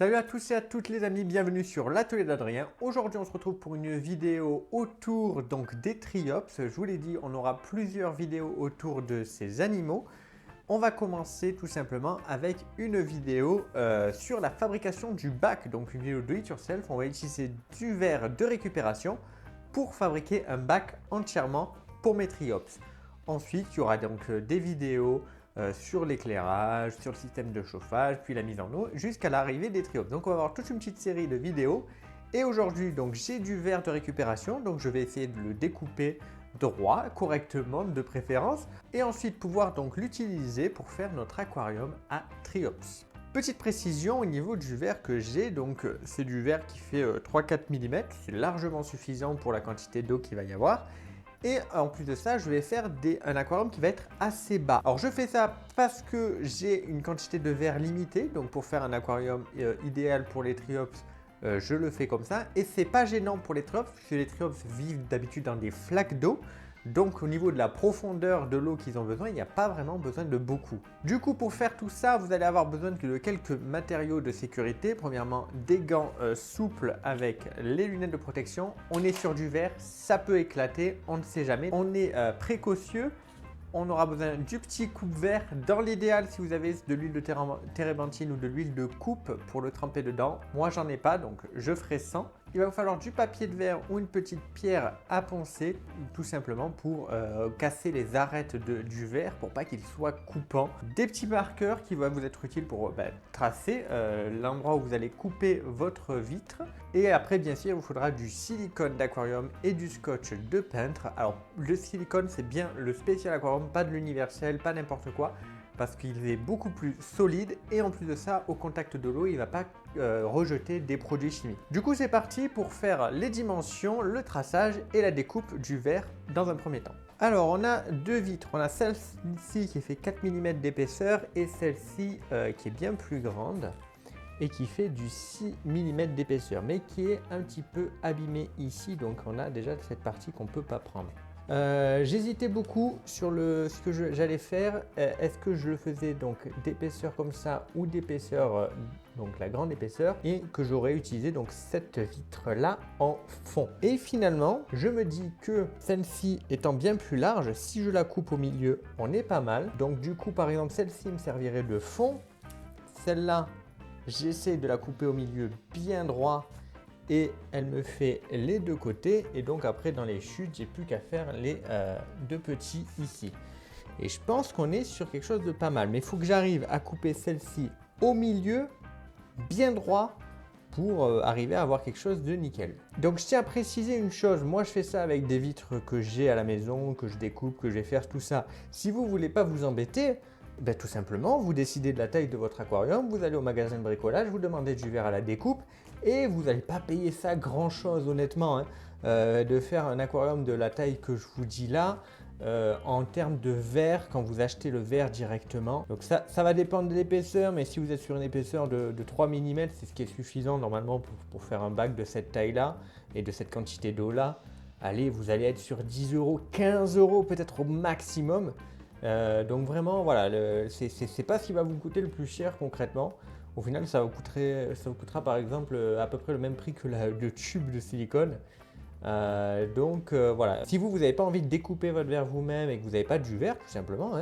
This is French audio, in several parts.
Salut à tous et à toutes les amis, bienvenue sur l'atelier d'Adrien. Aujourd'hui on se retrouve pour une vidéo autour des triops. Je vous l'ai dit, on aura plusieurs vidéos autour de ces animaux. On va commencer tout simplement avec une vidéo sur la fabrication du bac, donc une vidéo do it yourself. On va utiliser du verre de récupération pour fabriquer un bac entièrement pour mes triops. Ensuite, il y aura donc des vidéos sur l'éclairage, sur le système de chauffage, puis la mise en eau, jusqu'à l'arrivée des triops. Donc on va avoir toute une petite série de vidéos. Et aujourd'hui, donc j'ai du verre de récupération, donc je vais essayer de le découper droit, correctement de préférence, et ensuite pouvoir donc l'utiliser pour faire notre aquarium à triops. Petite précision au niveau du verre que j'ai, donc c'est du verre qui fait 3-4 mm, c'est largement suffisant pour la quantité d'eau qu'il va y avoir. Et en plus de ça, je vais faire un aquarium qui va être assez bas. Alors je fais ça parce que j'ai une quantité de verre limitée. Donc pour faire un aquarium idéal pour les triops, je le fais comme ça. Et c'est pas gênant pour les triops, puisque les triops vivent d'habitude dans des flaques d'eau. Donc au niveau de la profondeur de l'eau qu'ils ont besoin, il n'y a pas vraiment besoin de beaucoup. Du coup, pour faire tout ça, vous allez avoir besoin de quelques matériaux de sécurité. Premièrement, des gants souples avec les lunettes de protection. On est sur du verre, ça peut éclater, on ne sait jamais. On est précautieux. On aura besoin du petit coupe-verre. Dans l'idéal, si vous avez de l'huile de térébenthine ou de l'huile de coupe pour le tremper dedans, moi j'en ai pas, donc je ferai sans. Il va vous falloir du papier de verre ou une petite pierre à poncer, tout simplement pour casser les arêtes du verre pour pas qu'il soit coupant. Des petits marqueurs qui vont vous être utiles pour tracer l'endroit où vous allez couper votre vitre. Et après, bien sûr, il vous faudra du silicone d'aquarium et du scotch de peintre. Alors, le silicone, c'est bien le spécial aquarium, pas de l'universel, pas n'importe quoi, parce qu'il est beaucoup plus solide et en plus de ça, au contact de l'eau, il ne va pas rejeter des produits chimiques. Du coup, c'est parti pour faire les dimensions, le traçage et la découpe du verre dans un premier temps. Alors, on a deux vitres. On a celle-ci qui fait 4 mm d'épaisseur et celle-ci qui est bien plus grande et qui fait du 6 mm d'épaisseur, mais qui est un petit peu abîmée ici. Donc, on a déjà cette partie qu'on ne peut pas prendre. J'hésitais beaucoup sur ce que j'allais faire. Est-ce que je le faisais donc d'épaisseur comme ça ou d'épaisseur, donc la grande épaisseur, et que j'aurais utilisé donc cette vitre là en fond. Et finalement, je me dis que celle-ci étant bien plus large, si je la coupe au milieu, on est pas mal. Donc du coup, par exemple, celle-ci me servirait de fond. Celle-là, j'essaie de la couper au milieu bien droit. Et elle me fait les deux côtés et donc après dans les chutes j'ai plus qu'à faire les deux petits ici. Et je pense qu'on est sur quelque chose de pas mal, mais il faut que j'arrive à couper celle-ci au milieu bien droit pour arriver à avoir quelque chose de nickel. Donc je tiens à préciser une chose, moi je fais ça avec des vitres que j'ai à la maison, que je découpe, que je vais faire tout ça. Si vous voulez pas vous embêter, tout simplement, vous décidez de la taille de votre aquarium, vous allez au magasin de bricolage, vous demandez du verre à la découpe et vous n'allez pas payer ça grand chose honnêtement. De faire un aquarium de la taille que je vous dis là, en termes de verre, quand vous achetez le verre directement. Donc ça va dépendre de l'épaisseur, mais si vous êtes sur une épaisseur de 3 mm, c'est ce qui est suffisant normalement pour faire un bac de cette taille là et de cette quantité d'eau là. Allez, vous allez être sur 10 €, 15 € peut-être au maximum. Donc vraiment voilà, c'est pas ce qui va vous coûter le plus cher concrètement. Au final ça vous coûtera par exemple à peu près le même prix que le tube de silicone. Voilà, si vous n'avez pas envie de découper votre verre vous-même et que vous n'avez pas du verre tout simplement,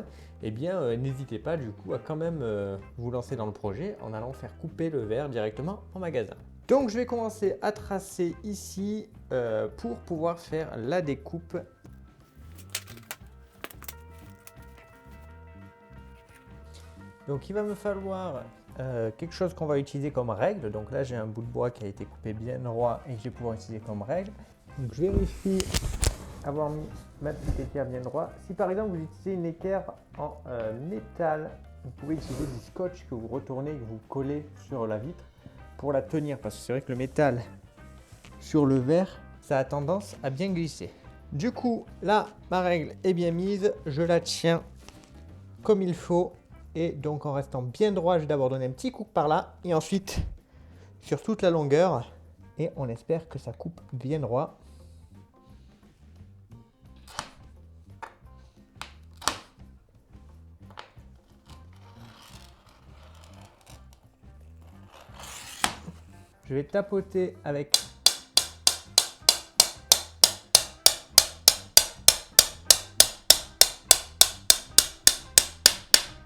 eh bien n'hésitez pas du coup à quand même vous lancer dans le projet en allant faire couper le verre directement en magasin. Donc je vais commencer à tracer ici pour pouvoir faire la découpe. Donc il va me falloir quelque chose qu'on va utiliser comme règle. Donc là j'ai un bout de bois qui a été coupé bien droit et que je vais pouvoir utiliser comme règle. Donc je vérifie avoir mis ma petite équerre bien droit. Si par exemple vous utilisez une équerre en métal, vous pouvez utiliser du scotch que vous retournez et que vous collez sur la vitre pour la tenir. Parce que c'est vrai que le métal sur le verre, ça a tendance à bien glisser. Du coup là ma règle est bien mise, je la tiens comme il faut. Et donc en restant bien droit, je vais d'abord donner un petit coup par là et ensuite sur toute la longueur et on espère que ça coupe bien droit. Je vais tapoter avec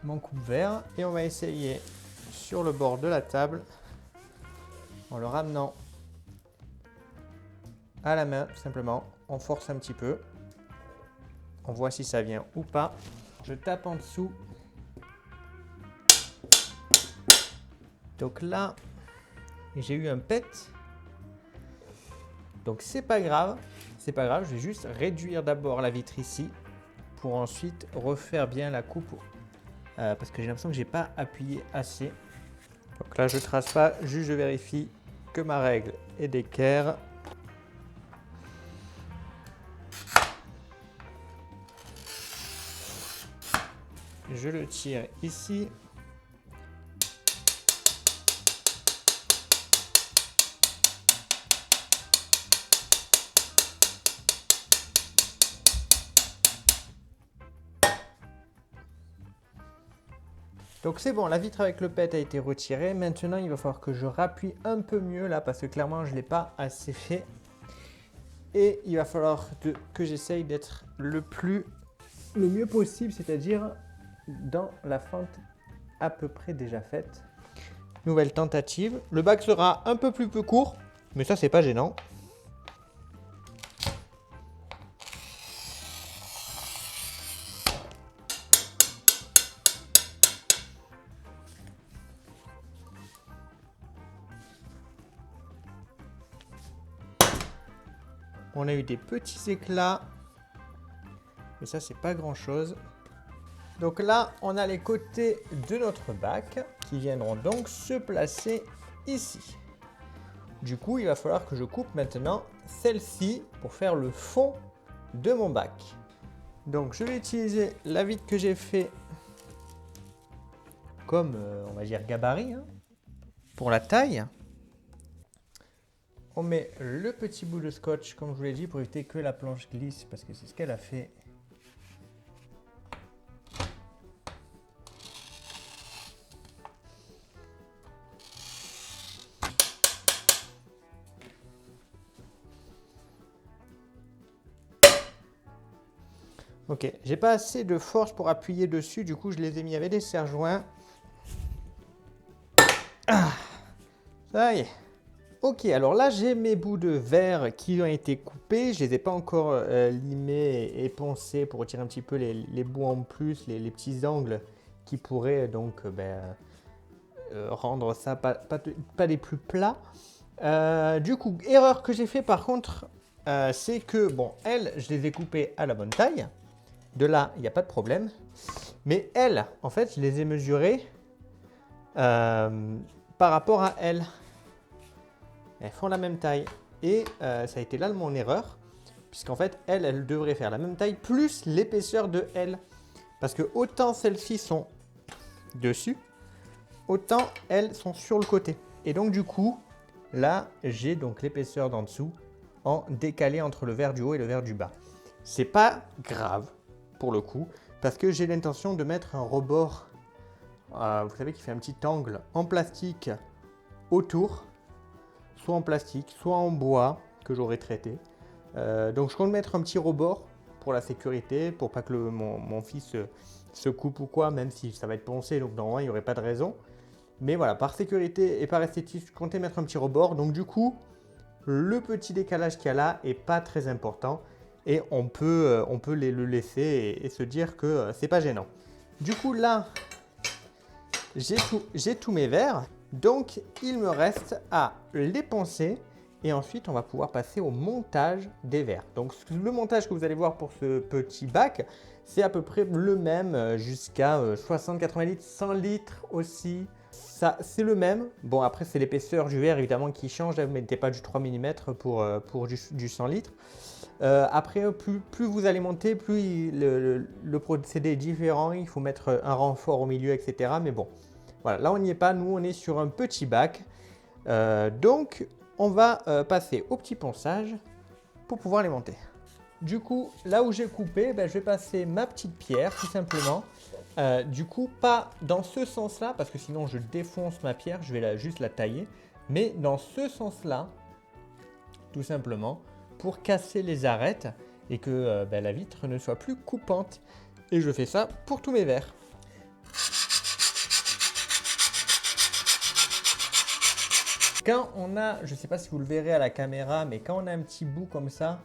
mon coupe-vert et on va essayer sur le bord de la table en le ramenant à la main tout simplement. On force un petit peu, on voit si ça vient ou pas. Je tape en dessous. Donc là, j'ai eu un pet. Donc c'est pas grave, je vais juste réduire d'abord la vitre ici pour ensuite refaire bien la coupe parce que j'ai l'impression que j'ai pas appuyé assez. Donc là je trace pas, juste je vérifie que ma règle est d'équerre. Je le tire ici. Donc c'est bon, la vitre avec le pet a été retirée. Maintenant, il va falloir que je rappuie un peu mieux là parce que clairement, je ne l'ai pas assez fait. Et il va falloir que j'essaye d'être le mieux possible, c'est-à-dire dans la fente à peu près déjà faite. Nouvelle tentative. Le bac sera un peu plus court, mais ça, c'est pas gênant. On a eu des petits éclats, mais ça c'est pas grand chose. Donc là on a les côtés de notre bac qui viendront donc se placer ici. Du coup il va falloir que je coupe maintenant celle-ci pour faire le fond de mon bac. Donc je vais utiliser la vitre que j'ai fait comme on va dire gabarit hein, pour la taille. On met le petit bout de scotch, comme je vous l'ai dit, pour éviter que la planche glisse, parce que c'est ce qu'elle a fait. Ok, j'ai pas assez de force pour appuyer dessus, du coup je les ai mis avec des serre-joints. Ah, ça y est. Ok, alors là j'ai mes bouts de verre qui ont été coupés, je les ai pas encore limés et poncés pour retirer un petit peu les bouts en plus, les petits angles qui pourraient donc rendre ça pas les plus plats. Du coup, erreur que j'ai fait par contre, c'est que bon, elles, je les ai coupées à la bonne taille, de là il n'y a pas de problème, mais elles, en fait, je les ai mesurées par rapport à elles. Elles font la même taille et ça a été là mon erreur puisqu'en fait elles devraient faire la même taille plus l'épaisseur de elles parce que autant celles-ci sont dessus autant elles sont sur le côté et donc du coup là j'ai donc l'épaisseur d'en dessous en décalé entre le verre du haut et le verre du bas. C'est pas grave pour le coup parce que j'ai l'intention de mettre un rebord vous savez qui fait un petit angle en plastique autour, soit en plastique, soit en bois que j'aurais traité. Donc je compte mettre un petit rebord pour la sécurité, pour pas que mon fils se coupe ou quoi, même si ça va être poncé, donc normalement il n'y aurait pas de raison. Mais voilà, par sécurité et par esthétique, je comptais mettre un petit rebord. Donc du coup, le petit décalage qu'il y a là est pas très important et on peut le laisser et se dire que c'est pas gênant. Du coup là, j'ai tous mes verres. Donc, il me reste à les poncer et ensuite, on va pouvoir passer au montage des verres. Donc, le montage que vous allez voir pour ce petit bac, c'est à peu près le même jusqu'à 60, 80 litres, 100 litres aussi. Ça, c'est le même. Bon, après, c'est l'épaisseur du verre évidemment qui change. Vous ne mettez pas du 3 mm pour du 100 litres. Après, plus vous allez monter, plus le procédé est différent. Il faut mettre un renfort au milieu, etc. Mais bon. Voilà, là on n'y est pas, nous on est sur un petit bac. Donc on va passer au petit ponçage pour pouvoir les monter. Du coup, là où j'ai coupé, je vais passer ma petite pierre tout simplement. Du coup, pas dans ce sens-là, parce que sinon je défonce ma pierre, je vais juste la tailler. mais dans ce sens-là, tout simplement, pour casser les arêtes et que la vitre ne soit plus coupante. Et je fais ça pour tous mes verres. Quand on a, je ne sais pas si vous le verrez à la caméra, mais quand on a un petit bout comme ça,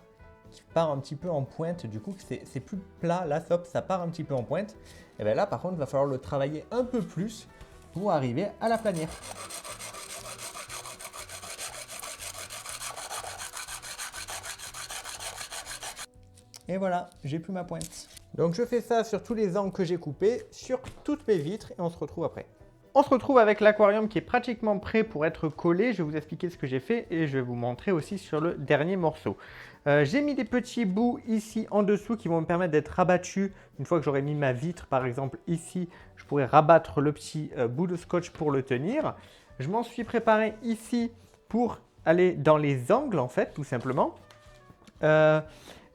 qui part un petit peu en pointe, du coup c'est plus plat, là hop, ça part un petit peu en pointe, et bien là par contre il va falloir le travailler un peu plus pour arriver à la planière. Et voilà, j'ai plus ma pointe. Donc je fais ça sur tous les angles que j'ai coupés, sur toutes mes vitres, et on se retrouve après. On se retrouve avec l'aquarium qui est pratiquement prêt pour être collé. Je vais vous expliquer ce que j'ai fait et je vais vous montrer aussi sur le dernier morceau. J'ai mis des petits bouts ici en dessous qui vont me permettre d'être rabattus. Une fois que j'aurai mis ma vitre par exemple ici, je pourrai rabattre le petit bout de scotch pour le tenir. Je m'en suis préparé ici pour aller dans les angles en fait, tout simplement.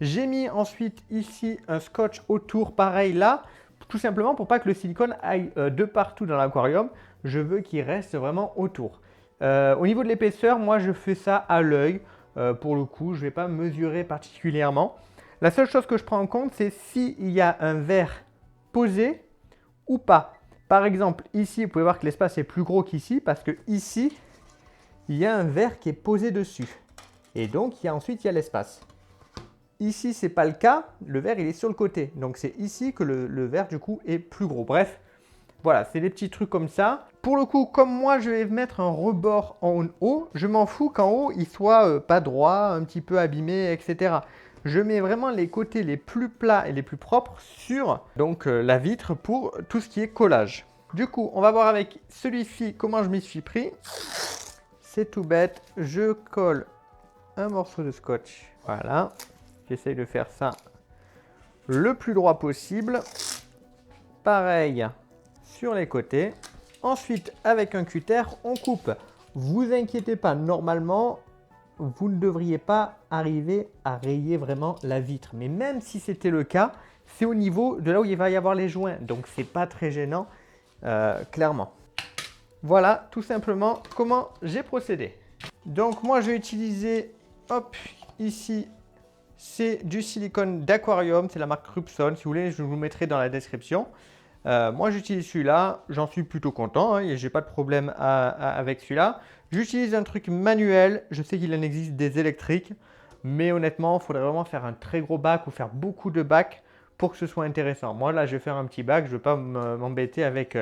J'ai mis ensuite ici un scotch autour, pareil là, tout simplement pour pas que le silicone aille de partout dans l'aquarium. Je veux qu'il reste vraiment autour. Au niveau de l'épaisseur, moi je fais ça à l'œil. Pour le coup, je ne vais pas mesurer particulièrement. La seule chose que je prends en compte, c'est s'il y a un verre posé ou pas. Par exemple, ici, vous pouvez voir que l'espace est plus gros qu'ici parce que ici, il y a un verre qui est posé dessus. Et donc, ensuite, il y a l'espace. Ici, ce n'est pas le cas. Le verre, il est sur le côté. Donc, c'est ici que le verre, du coup, est plus gros. Bref, voilà, c'est des petits trucs comme ça. Pour le coup, comme moi, je vais mettre un rebord en haut, je m'en fous qu'en haut, il soit pas droit, un petit peu abîmé, etc. Je mets vraiment les côtés les plus plats et les plus propres sur donc, la vitre pour tout ce qui est collage. Du coup, on va voir avec celui-ci comment je m'y suis pris. C'est tout bête. Je colle un morceau de scotch. Voilà. J'essaye de faire ça le plus droit possible. Pareil sur les côtés. Ensuite, avec un cutter, on coupe. Vous inquiétez pas, normalement, vous ne devriez pas arriver à rayer vraiment la vitre. Mais même si c'était le cas, c'est au niveau de là où il va y avoir les joints. Donc, c'est pas très gênant, clairement. Voilà, tout simplement, comment j'ai procédé. Donc, moi, je vais utiliser, hop, ici, c'est du silicone d'aquarium. C'est la marque Rubson. Si vous voulez, je vous le mettrai dans la description. Moi, j'utilise celui-là. J'en suis plutôt content. Et j'ai pas de problème avec celui-là. J'utilise un truc manuel. Je sais qu'il en existe des électriques. Mais honnêtement, il faudrait vraiment faire un très gros bac ou faire beaucoup de bacs pour que ce soit intéressant. Moi, là, je vais faire un petit bac. Je ne vais pas m'embêter avec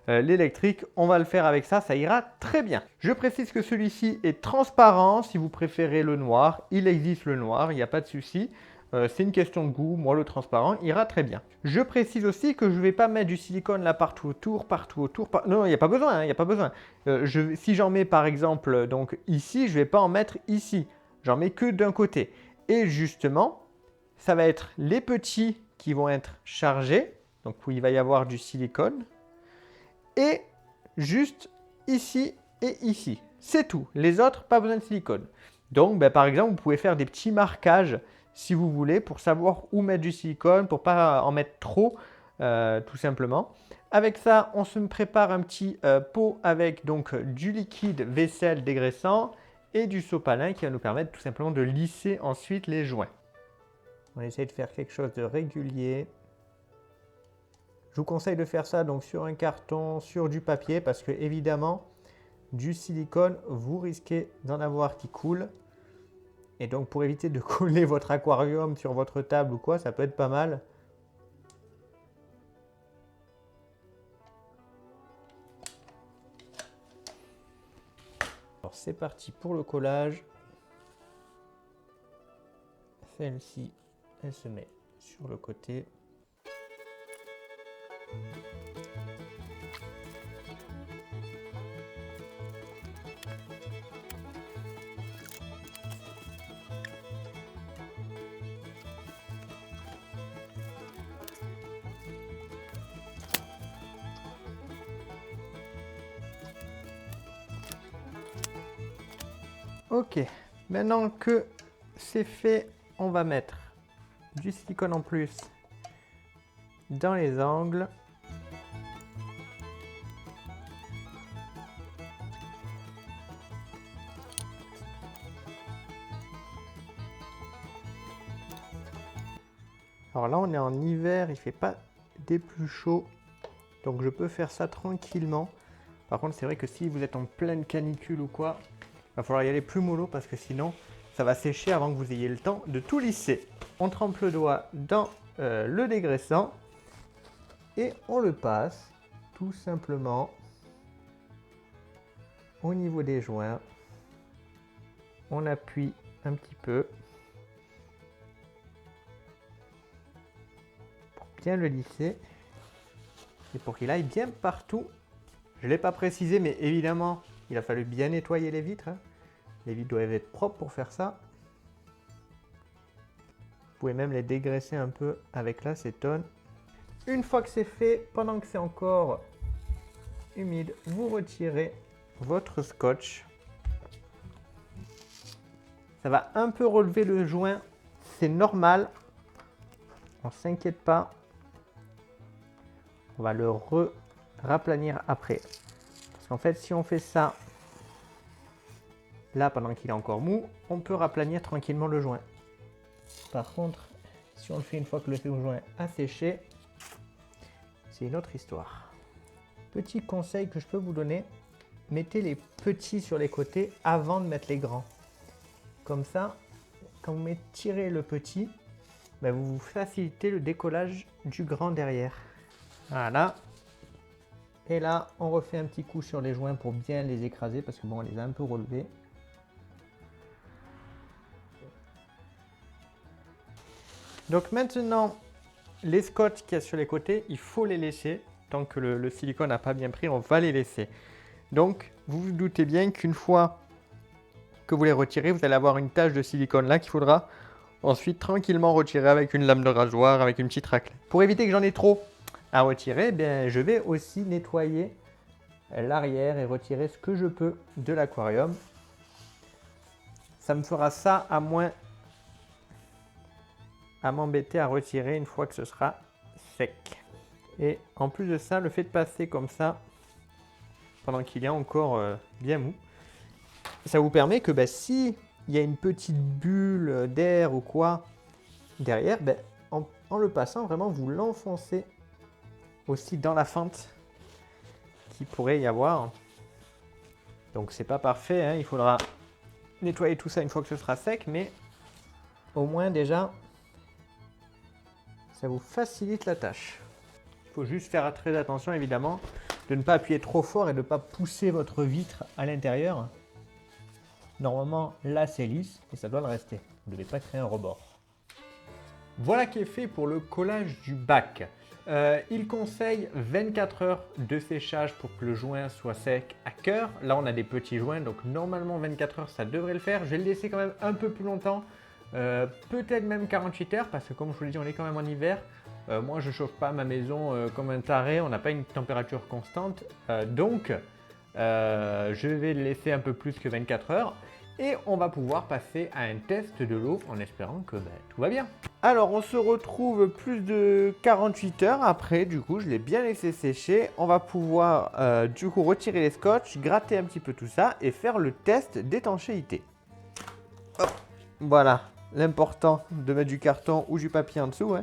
l'électrique. On va le faire avec ça. Ça ira très bien. Je précise que celui-ci est transparent. Si vous préférez le noir, il existe le noir. Il n'y a pas de souci. C'est une question de goût. Moi, le transparent ira très bien. Je précise aussi que je ne vais pas mettre du silicone là partout autour, Non, il n'y a pas besoin. Il n'y a pas besoin. Si j'en mets par exemple donc ici, je ne vais pas en mettre ici. J'en mets que d'un côté. Et justement, ça va être les petits qui vont être chargés, donc où il va y avoir du silicone. Et juste ici et ici. C'est tout. Les autres, pas besoin de silicone. Donc, par exemple, vous pouvez faire des petits marquages si vous voulez pour savoir où mettre du silicone, pour ne pas en mettre trop, tout simplement. Avec ça, on se prépare un petit pot avec donc du liquide vaisselle dégraissant et du sopalin qui va nous permettre tout simplement de lisser ensuite les joints. On essaye de faire quelque chose de régulier. Je vous conseille de faire ça donc sur un carton, sur du papier parce que évidemment, du silicone, vous risquez d'en avoir qui coule. Et donc pour éviter de coller votre aquarium sur votre table ou quoi, ça peut être pas mal. Alors c'est parti pour le collage. Celle-ci, elle se met sur le côté. Ok, maintenant que c'est fait, on va mettre du silicone en plus dans les angles. Alors là, on est en hiver, il fait pas des plus chauds. Donc je peux faire ça tranquillement. Par contre, c'est vrai que si vous êtes en pleine canicule ou quoi, il va falloir y aller plus mollo parce que sinon, ça va sécher avant que vous ayez le temps de tout lisser. On trempe le doigt dans le dégraissant et on le passe tout simplement au niveau des joints. On appuie un petit peu pour bien le lisser et pour qu'il aille bien partout. Je ne l'ai pas précisé, mais évidemment, il a fallu bien nettoyer les vitres. Les vitres doivent être propres pour faire ça. Vous pouvez même les dégraisser un peu avec l'acétone. Une fois que c'est fait, pendant que c'est encore humide, vous retirez votre scotch. Ça va un peu relever le joint, c'est normal. On ne s'inquiète pas. On va le raplanir après. Parce qu'en fait, si on fait ça là pendant qu'il est encore mou, on peut raplanir tranquillement le joint. Par contre, si on le fait une fois que le joint a séché, c'est une autre histoire. Petit conseil que je peux vous donner, mettez les petits sur les côtés avant de mettre les grands. Comme ça, quand vous tirez le petit, ben vous facilitez le décollage du grand derrière. Voilà. Et là, on refait un petit coup sur les joints pour bien les écraser parce que bon, on les a un peu relevés. Donc maintenant, les scotch qu'il y a sur les côtés, il faut les laisser. Tant que le silicone n'a pas bien pris, on va les laisser. Donc, vous vous doutez bien qu'une fois que vous les retirez, vous allez avoir une tache de silicone là qu'il faudra ensuite tranquillement retirer avec une lame de rasoir, avec une petite raclette. Pour éviter que j'en ai trop à retirer, bien, je vais aussi nettoyer l'arrière et retirer ce que je peux de l'aquarium. Ça me fera ça à moins à m'embêter à retirer une fois que ce sera sec. Et en plus de ça, le fait de passer comme ça pendant qu'il est encore bien mou, ça vous permet que si il y a une petite bulle d'air ou quoi derrière, en le passant vraiment vous l'enfoncez aussi dans la fente qu'il pourrait y avoir. Donc c'est pas parfait, hein, il faudra nettoyer tout ça une fois que ce sera sec, mais au moins déjà ça vous facilite la tâche. Il faut juste faire très attention évidemment de ne pas appuyer trop fort et de ne pas pousser votre vitre à l'intérieur. Normalement là c'est lisse et ça doit le rester. Vous ne devez pas créer un rebord. Voilà qui est fait pour le collage du bac. Il conseille 24 heures de séchage pour que le joint soit sec à cœur. Là on a des petits joints donc normalement 24 heures ça devrait le faire. Je vais le laisser quand même un peu plus longtemps. Peut-être même 48 heures parce que comme je vous l'ai dit on est quand même en hiver. Moi je chauffe pas ma maison comme un taré, on n'a pas une température constante. Donc je vais le laisser un peu plus que 24 heures. Et on va pouvoir passer à un test de l'eau en espérant que tout va bien. Alors on se retrouve plus de 48 heures après, du coup je l'ai bien laissé sécher. On va pouvoir du coup retirer les scotch, gratter un petit peu tout ça et faire le test d'étanchéité. Hop, voilà, l'important de mettre du carton ou du papier en dessous, hein,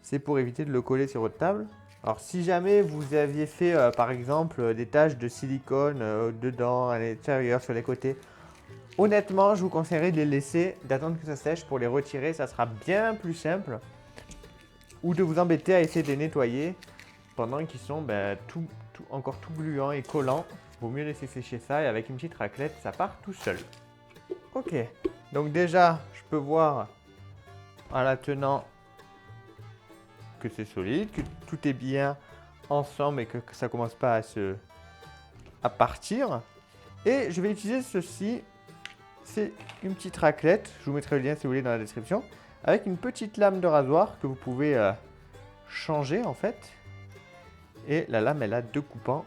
c'est pour éviter de le coller sur votre table. Alors si jamais vous aviez fait par exemple des taches de silicone dedans, à l'intérieur, sur les côtés, honnêtement, je vous conseillerais de les laisser, d'attendre que ça sèche pour les retirer. Ça sera bien plus simple. Ou de vous embêter à essayer de les nettoyer pendant qu'ils sont encore tout gluants et collants. Vaut mieux laisser sécher ça et avec une petite raclette, ça part tout seul. Ok, donc déjà, je peux voir en la tenant que c'est solide, que tout est bien ensemble et que ça commence pas à partir. Et je vais utiliser ceci. C'est une petite raclette, je vous mettrai le lien si vous voulez dans la description, avec une petite lame de rasoir que vous pouvez changer en fait. Et la lame elle a 2 coupants,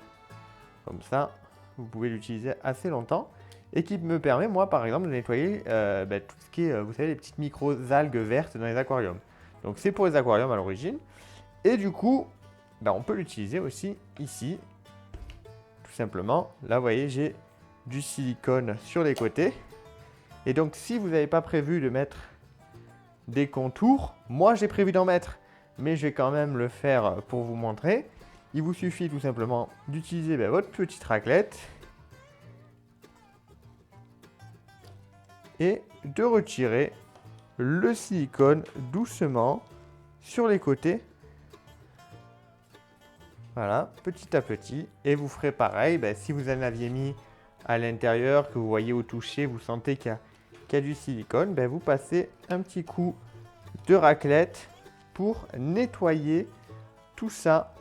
comme ça vous pouvez l'utiliser assez longtemps. Et qui me permet moi par exemple de nettoyer tout ce qui est, vous savez, les petites micro-algues vertes dans les aquariums. Donc c'est pour les aquariums à l'origine. Et du coup, on peut l'utiliser aussi ici, tout simplement. Là vous voyez j'ai du silicone sur les côtés. Et donc si vous n'avez pas prévu de mettre des contours. Moi, j'ai prévu d'en mettre, mais je vais quand même le faire pour vous montrer. Il vous suffit tout simplement d'utiliser votre petite raclette et de retirer le silicone doucement sur les côtés. Voilà, petit à petit. Et vous ferez pareil, si vous en aviez mis à l'intérieur, que vous voyez au toucher, vous sentez qu'il y a du silicone, vous passez un petit coup de raclette pour nettoyer tout ça.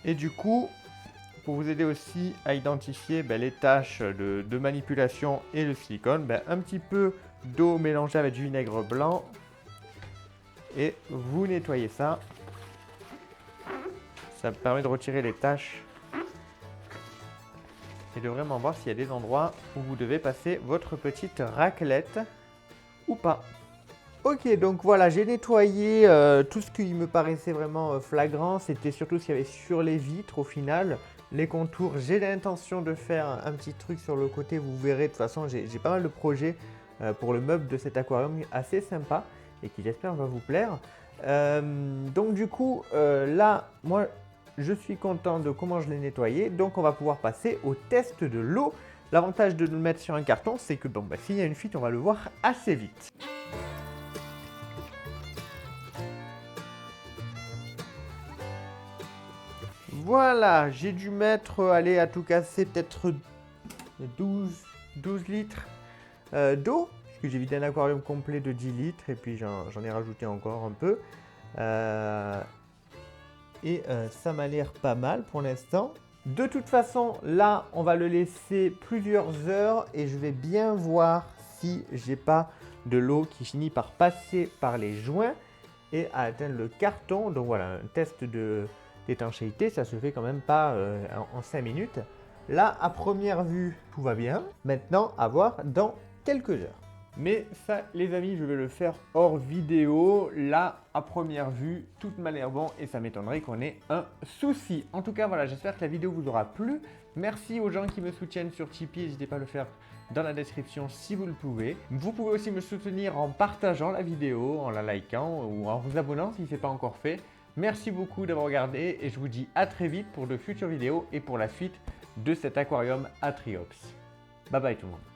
Et du coup, pour vous aider aussi à identifier les tâches de manipulation et le silicone, un petit peu d'eau mélangée avec du vinaigre blanc et vous nettoyez ça. Ça permet de retirer les taches et de vraiment voir s'il y a des endroits où vous devez passer votre petite raclette ou pas. Ok, donc voilà, j'ai nettoyé tout ce qui me paraissait vraiment flagrant. C'était surtout ce qu'il y avait sur les vitres au final. Les contours, j'ai l'intention de faire un petit truc sur le côté. Vous verrez, de toute façon, j'ai pas mal de projets pour le meuble de cet aquarium assez sympa et qui j'espère va vous plaire. Donc du coup, là, moi, je suis content de comment je l'ai nettoyé. Donc on va pouvoir passer au test de l'eau. L'avantage de le mettre sur un carton, c'est que s'il y a une fuite, on va le voir assez vite. Voilà, j'ai dû mettre, allez, à tout casser, peut-être 12 litres d'eau. Puisque j'ai vidé un aquarium complet de 10 litres et puis j'en ai rajouté encore un peu. Ça m'a l'air pas mal pour l'instant. De toute façon, là, on va le laisser plusieurs heures et je vais bien voir si j'ai pas de l'eau qui finit par passer par les joints et à atteindre le carton. Donc voilà, un test d'étanchéité, ça se fait quand même pas en 5 minutes. Là, à première vue, tout va bien. Maintenant, à voir dans quelques heures. Mais ça, les amis, je vais le faire hors vidéo. Là, à première vue, tout m'a l'air bon et ça m'étonnerait qu'on ait un souci. En tout cas, voilà, j'espère que la vidéo vous aura plu. Merci aux gens qui me soutiennent sur Tipeee. N'hésitez pas à le faire dans la description si vous le pouvez. Vous pouvez aussi me soutenir en partageant la vidéo, en la likant ou en vous abonnant si ce n'est pas encore fait. Merci beaucoup d'avoir regardé et je vous dis à très vite pour de futures vidéos et pour la suite de cet aquarium Atriops. Bye bye tout le monde.